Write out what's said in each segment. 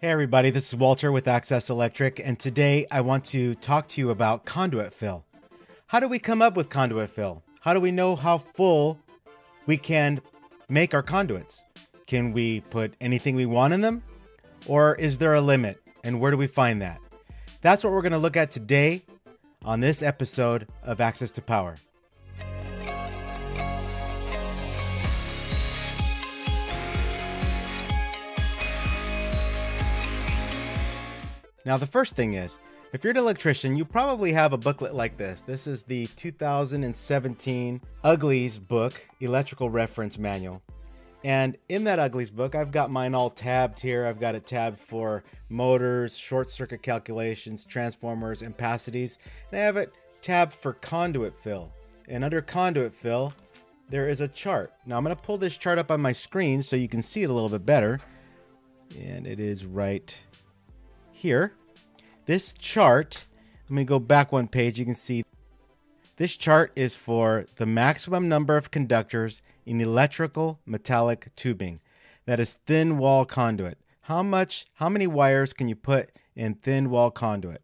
Hey everybody, this is Walter with Access Electric, and today I want to talk to you about conduit fill. How do we come up with conduit fill? How do we know how full we can make our conduits? Can we put anything we want in them? Or is there a limit? And where do we find that? That's what we're going to look at today on this episode of Access to Power. Now, the first thing is, if you're an electrician, you probably have a booklet like this. This is the 2017 Uglies book, Electrical Reference Manual. And in that Uglies book, I've got mine all tabbed here. I've got it tabbed for motors, short circuit calculations, transformers, ampacities. And I have it tabbed for conduit fill. And under conduit fill, there is a chart. Now, I'm going to pull this chart up on my screen so you can see it a little bit better. And it is right here. This chart, let me go back one page. You can see this chart is for the maximum number of conductors in electrical metallic tubing. That is thin wall conduit. How many wires can you put in thin wall conduit?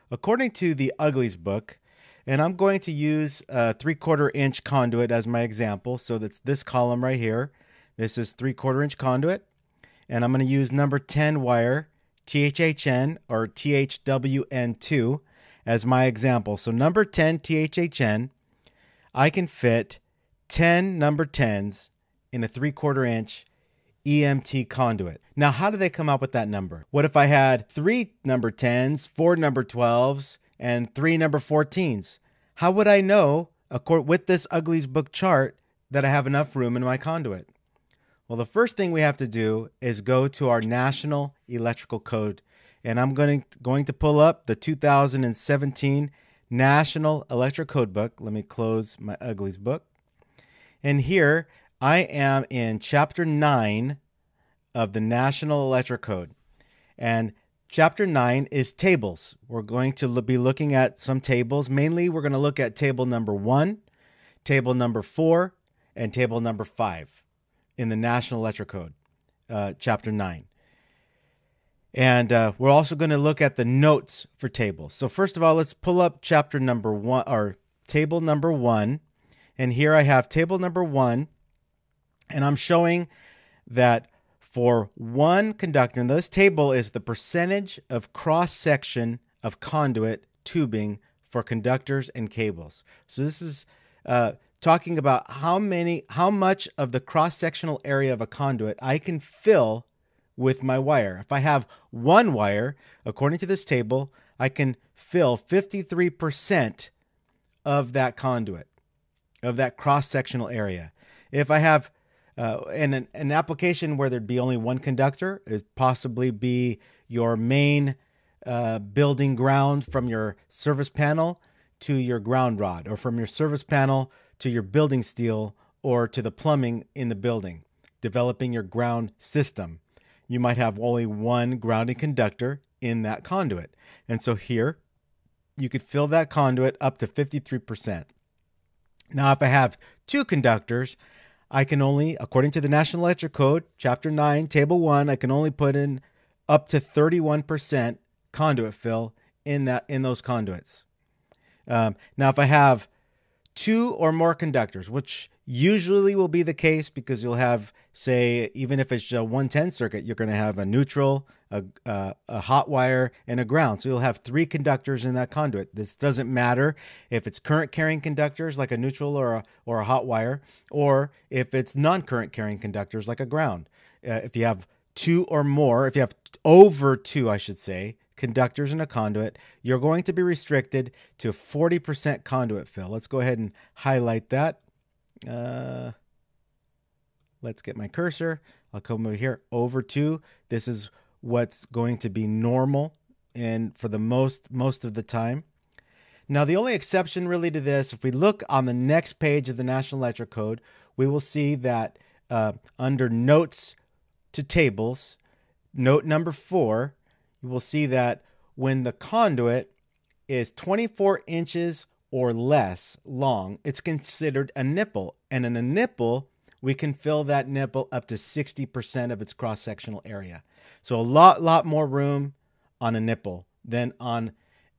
According to the Uglies book, and I'm going to use a 3/4 inch conduit as my example. So that's this column right here. This is 3/4 inch conduit. And I'm going to use number 10 wire, THHN or THWN2 as my example. So number 10 THHN, I can fit 10 number 10s in a 3/4 inch EMT conduit. Now, how do they come up with that number? What if I had 3 number 10s, 4 number 12s, and 3 number 14s? How would I know, with this Uglies book chart, that I have enough room in my conduit? Well, the first thing we have to do is go to our National Electrical Code. And I'm going to pull up the 2017 National Electrical Code book. Let me close my Uglies book. And here I am in Chapter 9 of the National Electrical Code. And Chapter 9 is tables. We're going to be looking at some tables. Mainly, we're going to look at table number 1, table number 4, and table number 5. In the National Electrical Code, Chapter 9. And we're also going to look at the notes for tables. So first of all, let's pull up chapter number 1, or table number 1. And here I have table number 1. And I'm showing that for one conductor, and this table is the percentage of cross-section of conduit tubing for conductors and cables. So this is talking about how much of the cross-sectional area of a conduit I can fill with my wire. If I have one wire, according to this table, I can fill 53% of that conduit, of that cross-sectional area. If I have an application where there'd be only one conductor, it'd possibly be your main building ground from your service panel to your ground rod, or from your service panel to your building steel, or to the plumbing in the building, developing your ground system. You might have only one grounding conductor in that conduit. And so here, you could fill that conduit up to 53%. Now, if I have 2 conductors, I can only, according to the National Electrical Code, Chapter 9, Table 1, I can only put in up to 31% conduit fill in those conduits. Now, if I have 2 or more conductors, which usually will be the case because you'll have, say, even if it's a 110 circuit, you're going to have a neutral, a hot wire, and a ground. So you'll have 3 conductors in that conduit. This doesn't matter if it's current carrying conductors like a neutral or a hot wire, or if it's non-current carrying conductors like a ground. If you have 2 or more, if you have over 2, I should say, conductors in a conduit, you're going to be restricted to 40% conduit fill. Let's go ahead and highlight that. Let's get my cursor. I'll come over here, over 2. This is what's going to be normal and for the most of the time. Now, the only exception really to this, if we look on the next page of the National Electrical Code, we will see that under notes to tables, note number 4, you will see that when the conduit is 24 inches or less long, it's considered a nipple. And in a nipple, we can fill that nipple up to 60% of its cross-sectional area. So a lot more room on a nipple than on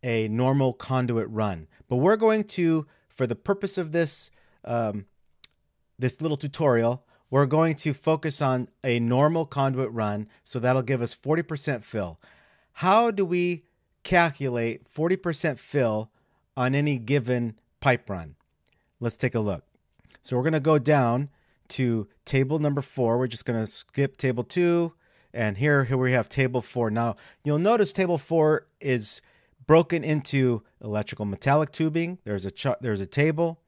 a normal conduit run. But we're going to, for the purpose of this, this little tutorial, we're going to focus on a normal conduit run. So that'll give us 40% fill. How do we calculate 40% fill on any given pipe run? Let's take a look. So we're going to go down to table number 4. We're just going to skip table 2. And here we have table 4. Now, you'll notice table 4 is broken into electrical metallic tubing. There's a table.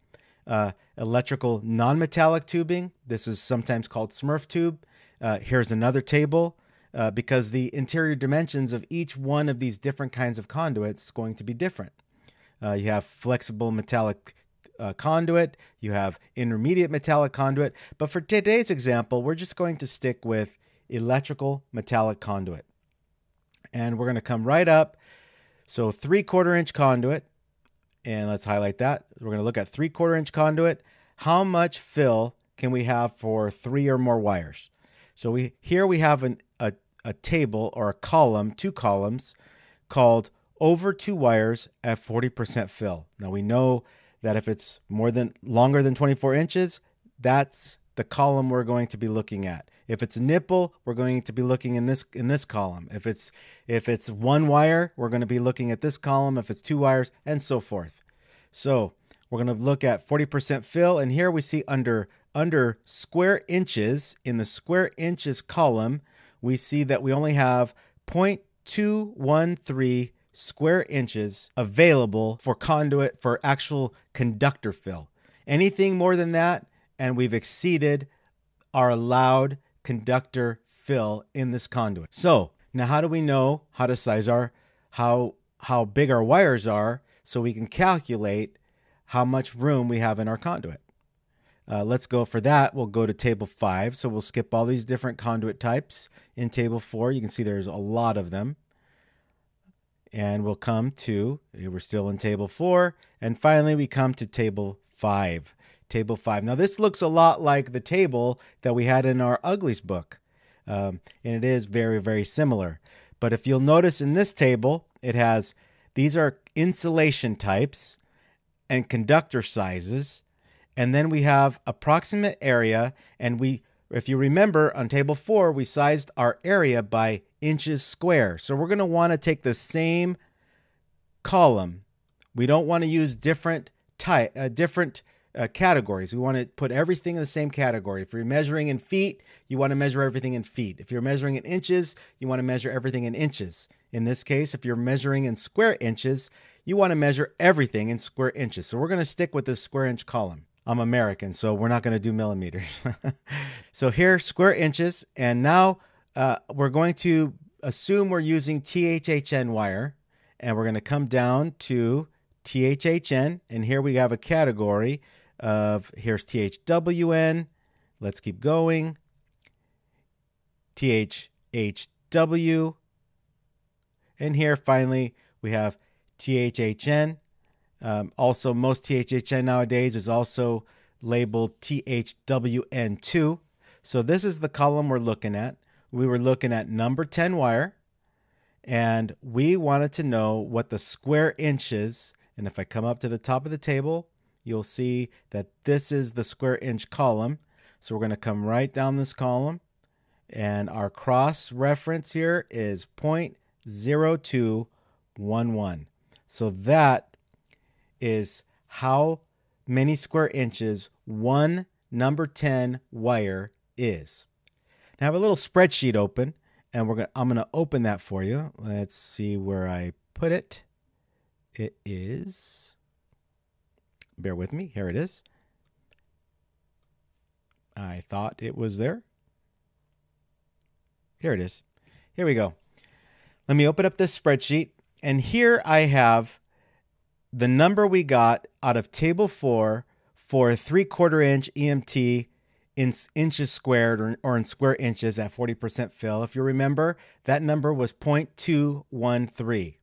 Electrical non-metallic tubing. This is sometimes called Smurf tube. Here's another table because the interior dimensions of each one of these different kinds of conduits is going to be different. You have flexible metallic conduit. You have intermediate metallic conduit. But for today's example, we're just going to stick with electrical metallic conduit. And we're going to come right up. So 3/4 inch conduit. And let's highlight that. We're going to look at 3/4 inch conduit. How much fill can we have for 3 or more wires? So here we have a table or a column, 2 columns, called over 2 wires at 40% fill. Now we know that if it's longer than 24 inches, that's the column we're going to be looking at. If it's a nipple, we're going to be looking in this column. If it's 1 wire, we're going to be looking at this column. If it's 2 wires, and so forth. So we're going to look at 40% fill, and here we see under square inches, in the square inches column, we see that we only have 0.213 square inches available for conduit for actual conductor fill. Anything more than that, and we've exceeded our allowed conductor fill in this conduit. So now how do we know how to size how big our wires are so we can calculate how much room we have in our conduit? Let's go for that. We'll go to table 5. So we'll skip all these different conduit types in table 4. You can see there's a lot of them. And we'll come to, we're still in table 4. And finally, we come to table 5. Table 5. Now, this looks a lot like the table that we had in our Uglies book. And it is very, very similar. But if you'll notice in this table, these are insulation types and conductor sizes. And then we have approximate area. And if you remember, on table 4, we sized our area by inches square. So we're going to want to take the same column. We don't want to use different categories. We want to put everything in the same category. If you're measuring in feet, you want to measure everything in feet. If you're measuring in inches, you want to measure everything in inches. In this case, if you're measuring in square inches, you want to measure everything in square inches. So we're going to stick with this square inch column. I'm American, so we're not going to do millimeters. So here, square inches. And now we're going to assume we're using THHN wire. And we're going to come down to THHN. And here we have a category of, here's THWN. Let's keep going. THHW. And here, finally, we have THHN. Also, most THHN nowadays is also labeled THWN2. So this is the column we're looking at. We were looking at number 10 wire, and we wanted to know what the square inches. And if I come up to the top of the table, you'll see that this is the square inch column. So we're going to come right down this column, and our cross reference here is 0.0211. So that is how many square inches one number 10 wire is. Now I have a little spreadsheet open, and I'm going to open that for you. Let's see where I put it. It is, bear with me, here it is. I thought it was there. Here it is. Here we go. Let me open up this spreadsheet, and here I have the number we got out of table 4 for a 3/4 inch EMT in inches squared or in square inches at 40% fill. If you remember, that number was 0.213.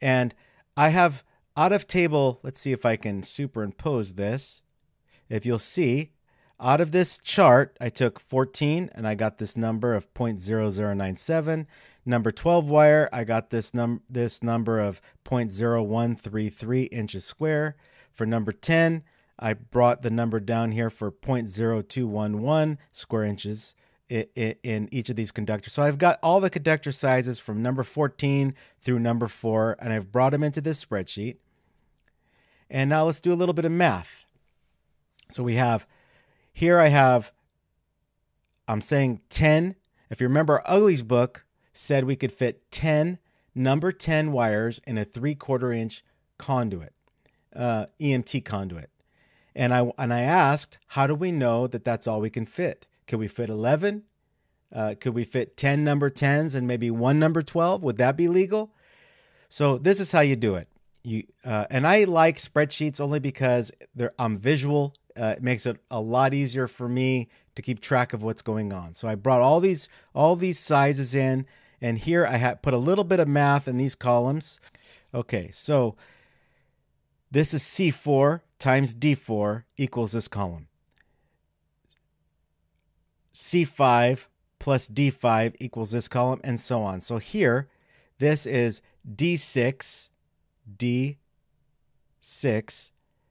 And I have out of table, let's see if I can superimpose this. If you'll see, out of this chart, I took 14 and I got this number of 0.0097. Number 12 wire, I got this number of 0.0133 inches square. For number 10, I brought the number down here for 0.0211 square inches in each of these conductors. So I've got all the conductor sizes from number 14 through number 4, and I've brought them into this spreadsheet. And now let's do a little bit of math. So we have, here I'm saying 10. If you remember, Ugly's book said we could fit 10 number 10 wires in a 3/4 inch conduit, EMT conduit. And I asked, how do we know that that's all we can fit? Could we fit 11? Could we fit 10 number 10s and maybe 1 number 12? Would that be legal? So this is how you do it. And I like spreadsheets only because I'm visual. It makes it a lot easier for me to keep track of what's going on. So I brought all these sizes in, and here I put a little bit of math in these columns. Okay, so this is C4 times D4 equals this column. C5 plus D5 equals this column, and so on. So here, this is D6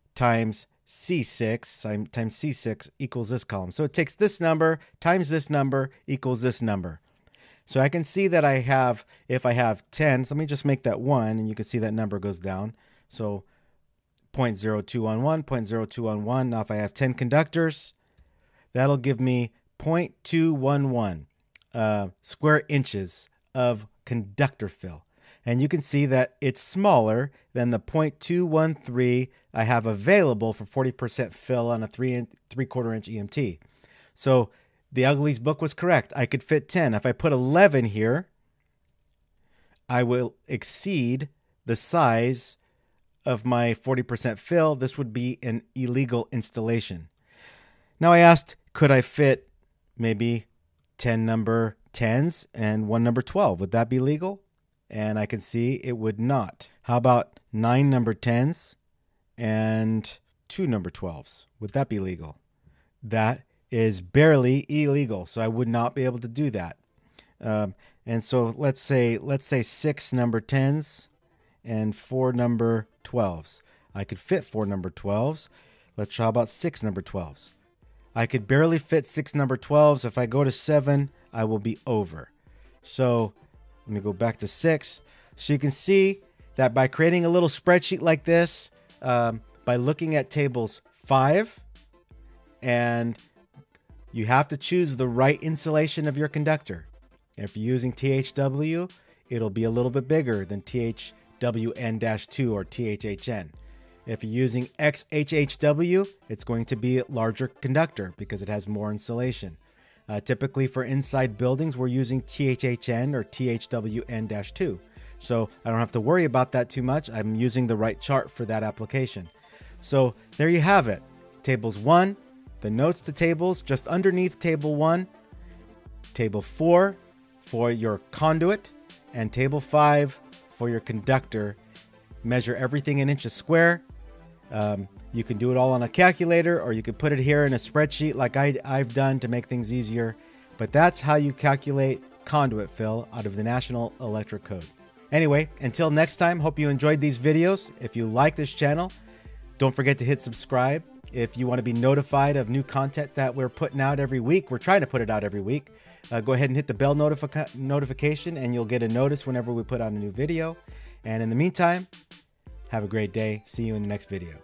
times C6 times C6 equals this column. So it takes this number times this number equals this number. So I can see that if I have 10, so let me just make that 1, and you can see that number goes down. So 0.0211, 0.0211. Now if I have 10 conductors, that'll give me 0.211 square inches of conductor fill. And you can see that it's smaller than the 0.213 I have available for 40% fill on a 3/4 inch EMT. So the Ugly's book was correct. I could fit 10. If I put 11 here, I will exceed the size of my 40% fill. This would be an illegal installation. Now I asked, could I fit maybe 10 number 10s and 1 number 12? Would that be legal? And I can see it would not. How about 9 number 10s and 2 number 12s? Would that be legal? That is barely illegal, so I would not be able to do that. And so let's say 6 number 10s and 4 number 12s. I could fit 4 number 12s. Let's try about 6 number 12s. I could barely fit 6 number 12s. If I go to 7, I will be over. So let me go back to 6. So you can see that by creating a little spreadsheet like this, by looking at tables 5, and you have to choose the right insulation of your conductor. If you're using THW, it'll be a little bit bigger than THWN-2 or THHN. If you're using XHHW, it's going to be a larger conductor because it has more insulation. Typically for inside buildings, we're using THHN or THWN-2. So I don't have to worry about that too much. I'm using the right chart for that application. So there you have it. Tables 1, the notes to tables just underneath table 1, table 4 for your conduit, and table 5 for your conductor. Measure everything in inches square. You can do it all on a calculator, or you could put it here in a spreadsheet like I've done to make things easier. But that's how you calculate conduit fill out of the National Electric Code. Anyway, until next time, hope you enjoyed these videos. If you like this channel, don't forget to hit subscribe. If you want to be notified of new content that we're putting out every week, we're trying to put it out every week. Go ahead and hit the bell notification, and you'll get a notice whenever we put out a new video. And in the meantime, have a great day. See you in the next video.